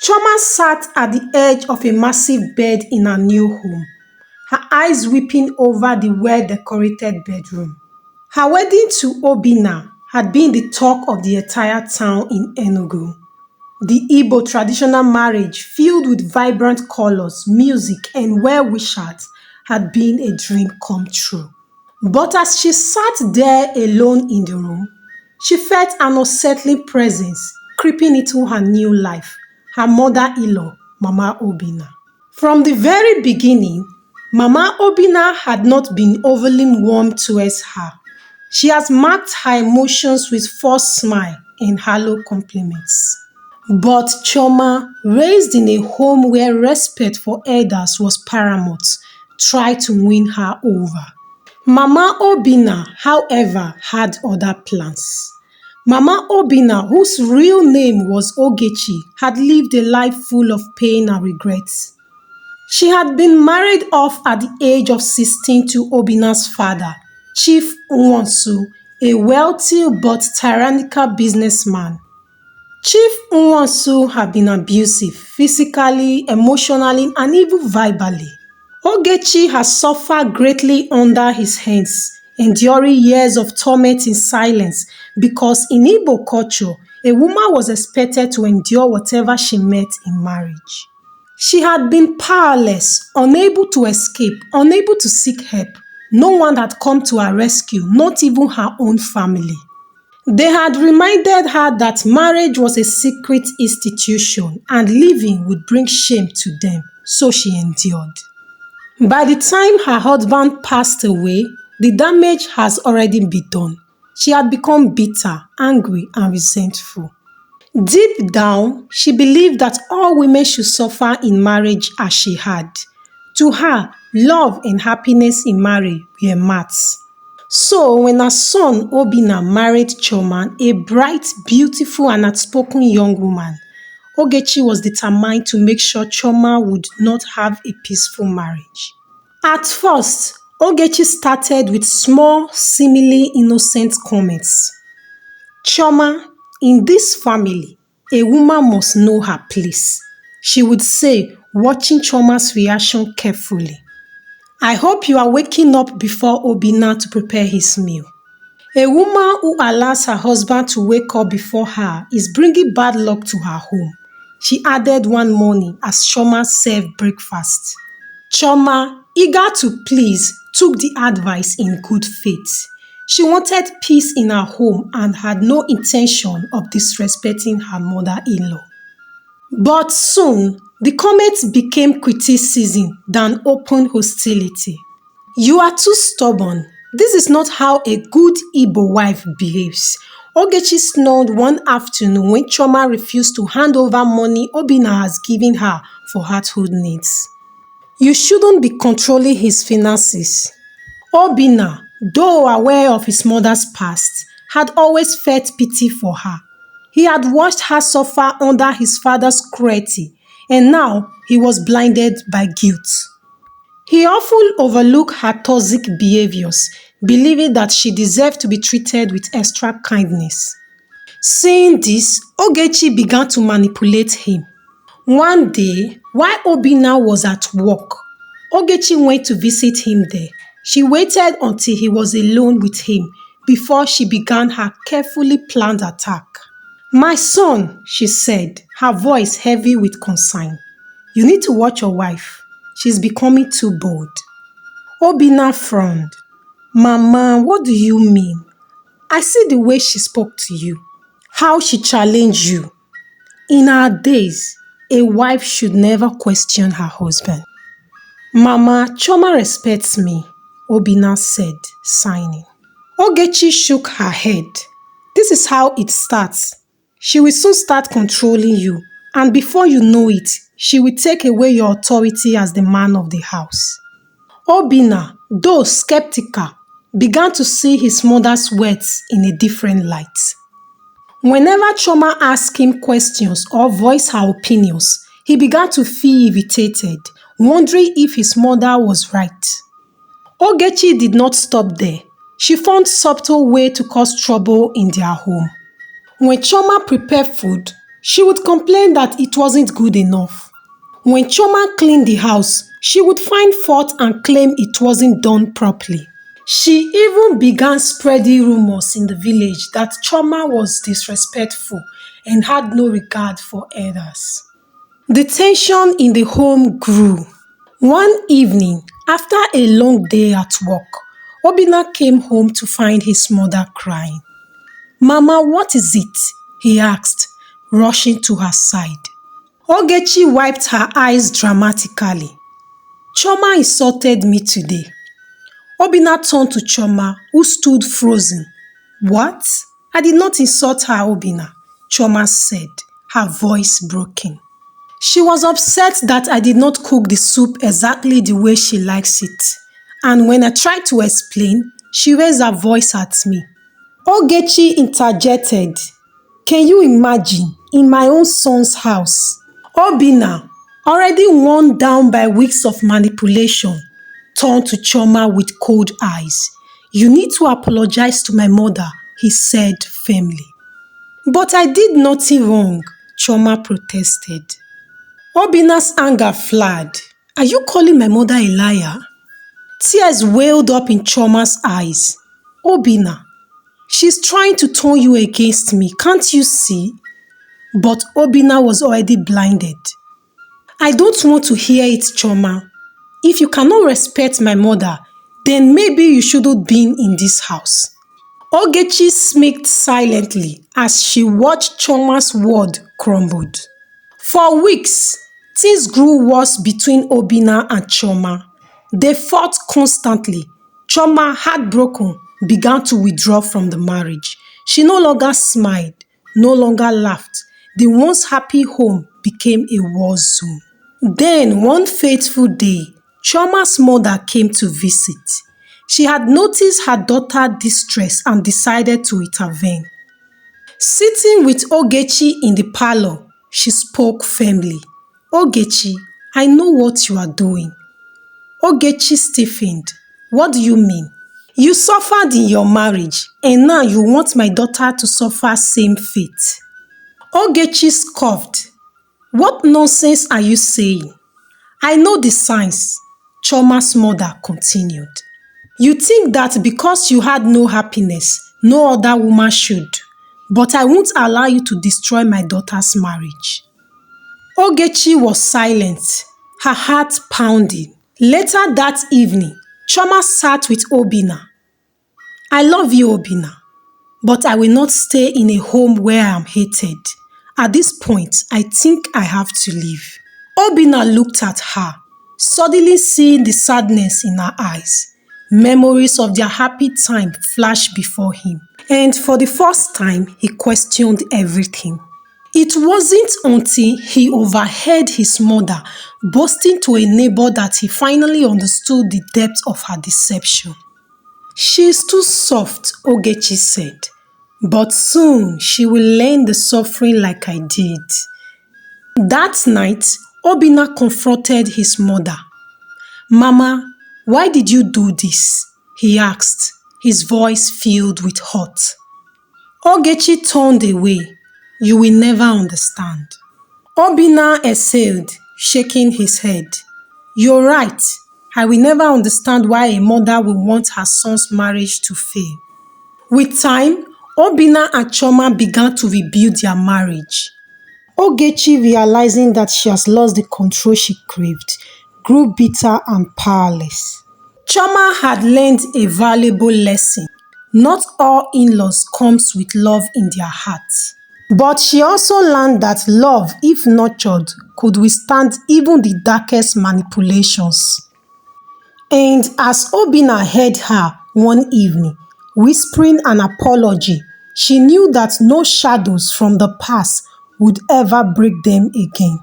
Choma sat at the edge of a massive bed in her new home, her eyes weeping over the well-decorated bedroom. Her wedding to Obinna had been the talk of the entire town in Enugu. The Igbo traditional marriage, filled with vibrant colors, music, and well-wishers, had been a dream come true. But as she sat there alone in the room, she felt an unsettling presence creeping into her new life, her mother-in-law, Mama Obinna. From the very beginning, Mama Obinna had not been overly warm towards her. She has marked her emotions with forced smile and hollow compliments. But Choma, raised in a home where respect for elders was paramount, tried to win her over. Mama Obinna, however, had other plans. Mama Obinna, whose real name was Ogechi, had lived a life full of pain and regrets. She had been married off at the age of 16 to Obinna's father, Chief Nwansu, a wealthy but tyrannical businessman. Chief Nwansu had been abusive physically, emotionally, and even verbally. Ogechi has suffered greatly under his hands, enduring years of torment in silence because in Igbo culture, a woman was expected to endure whatever she met in marriage. She had been powerless, unable to escape, unable to seek help. No one had come to her rescue, not even her own family. They had reminded her that marriage was a secret institution and leaving would bring shame to them, so she endured. By the time her husband passed away, the damage has already been done. She had become bitter, angry, and resentful. Deep down, she believed that all women should suffer in marriage as she had. To her, love and happiness in marriage were maths. So when her son Obinna married Choma, a bright, beautiful and outspoken young woman, Ogechi was determined to make sure Choma would not have a peaceful marriage. At first, Ogechi started with small, seemingly innocent comments. Choma, in this family, a woman must know her place, she would say, watching Choma's reaction carefully. I hope you are waking up before Obinna to prepare his meal. A woman who allows her husband to wake up before her is bringing bad luck to her home, she added one morning as Choma served breakfast. Choma, eager to please, took the advice in good faith. She wanted peace in her home and had no intention of disrespecting her mother-in-law. But soon, the comments became criticism than open hostility. You are too stubborn. This is not how a good Igbo wife behaves. Ogechi snarled one afternoon when Choma refused to hand over money Obinna has given her for household needs. You shouldn't be controlling his finances. Obinna, though aware of his mother's past, had always felt pity for her. He had watched her suffer under his father's cruelty, and now he was blinded by guilt. He often overlooked her toxic behaviors, believing that she deserved to be treated with extra kindness. Seeing this, Ogechi began to manipulate him. One day, while Obinna was at work, Ogechi went to visit him there. She waited until he was alone with him before she began her carefully planned attack. My son, she said, her voice heavy with concern. You need to watch your wife. She's becoming too bold. Obinna frowned. Mama, what do you mean? I see the way she spoke to you, how she challenged you. In our days, a wife should never question her husband. Mama, Choma respects me, Obinna said, sighing. Ogechi shook her head. This is how it starts. She will soon start controlling you, and before you know it, she will take away your authority as the man of the house. Obinna, though skeptical, began to see his mother's words in a different light. Whenever Choma asked him questions or voiced her opinions, he began to feel irritated, wondering if his mother was right. Ogechi did not stop there. She found subtle ways to cause trouble in their home. When Choma prepared food, She would complain that it wasn't good enough. When Choma cleaned the house, she would find fault and claim it wasn't done properly. She even began spreading rumors in the village that Choma was disrespectful and had no regard for elders. The tension in the home grew. One evening, after a long day at work, Obinna came home to find his mother crying. "Mama, what is it?" he asked, rushing to her side. Ogechi wiped her eyes dramatically. "Choma insulted me today." Obinna turned to Choma, who stood frozen. "What? I did not insult her, Obinna," Choma said, her voice broken. "She was upset that I did not cook the soup exactly the way she likes it. And when I tried to explain, she raised her voice at me." Ogechi interjected. "Can you imagine, in my own son's house?" Obinna, already worn down by weeks of manipulation, turned to Choma with cold eyes. "You need to apologize to my mother," he said firmly. "But I did nothing wrong," Choma protested. Obinna's anger flared. "Are you calling my mother a liar?" Tears welled up in Choma's eyes. "Obinna, she's trying to turn you against me, can't you see?" But Obinna was already blinded. "I don't want to hear it, Choma. If you cannot respect my mother, then maybe you shouldn't be in this house." Ogechi smirked silently as she watched Choma's world crumble. For weeks, things grew worse between Obinna and Choma. They fought constantly. Choma, heartbroken, began to withdraw from the marriage. She no longer smiled, no longer laughed. The once happy home became a war zone. Then, one fateful day, Choma's mother came to visit. She had noticed her daughter's distress and decided to intervene. Sitting with Ogechi in the parlor, she spoke firmly. "Ogechi, I know what you are doing." Ogechi stiffened. "What do you mean?" "You suffered in your marriage, and now you want my daughter to suffer same fate." Ogechi scoffed. "What nonsense are you saying?" "I know the signs," Choma's mother continued. "You think that because you had no happiness, no other woman should. But I won't allow you to destroy my daughter's marriage." Ogechi was silent, her heart pounding. Later that evening, Choma sat with Obinna. "I love you, Obinna, but I will not stay in a home where I am hated. At this point, I think I have to leave." Obinna looked at her, suddenly seeing the sadness in her eyes. Memories of their happy time flashed before him, and for the first time, he questioned everything. It wasn't until he overheard his mother boasting to a neighbor that he finally understood the depth of her deception. "She is too soft," Ogechi said, "but soon she will learn the suffering like I did." That night, Obinna confronted his mother. "Mama, why did you do this?" he asked, his voice filled with hurt. Ogechi turned away. "You will never understand." Obinna exhaled, shaking his head. "You're right. I will never understand why a mother will want her son's marriage to fail." With time, Obinna and Choma began to rebuild their marriage. Ogechi, realizing that she has lost the control she craved, grew bitter and powerless. Choma had learned a valuable lesson. Not all in-laws comes with love in their hearts. But she also learned that love, if nurtured, could withstand even the darkest manipulations. And as Obinna heard her one evening, whispering an apology, she knew that no shadows from the past would ever break them again.